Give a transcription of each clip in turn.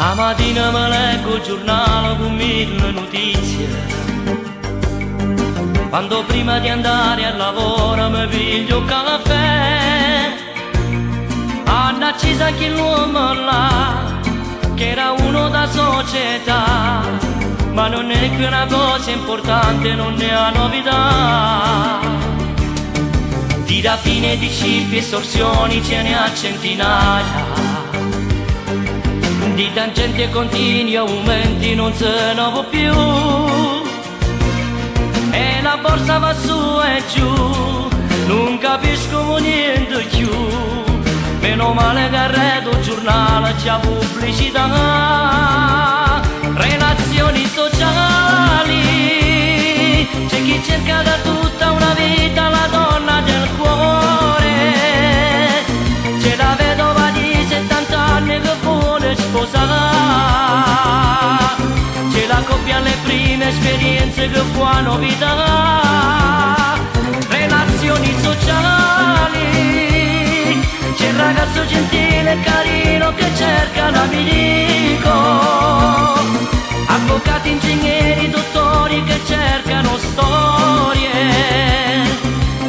A mattina mi leggo il giornale con mille notizie. Quando prima di andare al lavoro mi piglio un caffè, hanno acceso anche l'uomo là, che era uno da società. Ma non è più una cosa importante, non è una novità. Di rapine, di scippi e estorsioni ce ne ha centinaia. Di tangenti e continui aumenti non se ne può più. E la borsa va su e giù, non capisco niente più. Meno male che arredo il giornale c'ha pubblicità. Relazioni sociali, c'è chi cerca da tutta una vita la donna del cuore. C'è la vedova di 70 anni che vuole sposare. C'è la coppia alle prime esperienze che fa novità. Relazioni sociali, c'è il ragazzo gentile e carino che cerca l'amico. Avvocati, ingegneri, dottori che cercano storie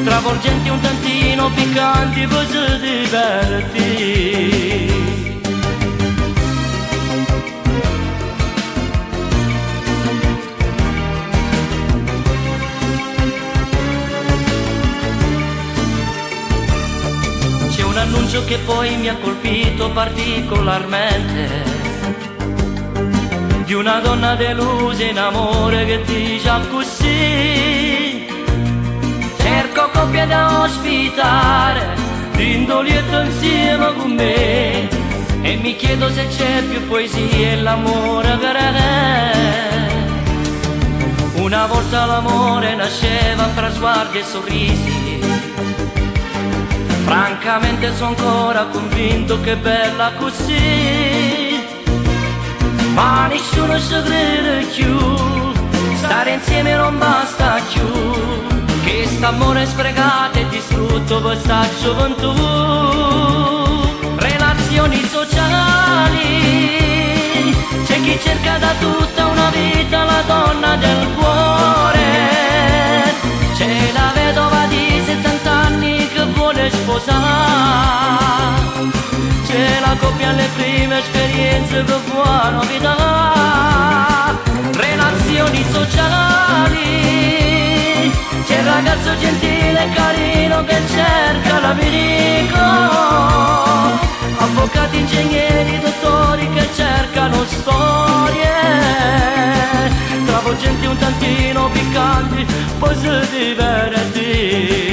travolgenti, un tantino piccanti per se divertire. C'è un annuncio che poi mi ha colpito particolarmente, di una donna delusa in amore che dice così: cerco coppie da ospitare, l'indolietto insieme con me, e mi chiedo se c'è più poesia e l'amore per me. Una volta l'amore nasceva fra sguardi e sorrisi, francamente sono ancora convinto che è bella così. Ma nessuno si crede più, stare insieme non basta più, che st'amore sprecato e distrutto per sta gioventù. Relazioni sociali, c'è chi cerca da tutta una vita la donna del cuore. C'è la vedova di 70 anni che vuole sposare. C'è la coppia alle prime esperienze che fa novità. Relazioni sociali, c'è il ragazzo gentile e carino che cerca l'amico. Avvocati, ingegneri, dottori che cercano storie travolgenti, un tantino piccanti, poi si divertire.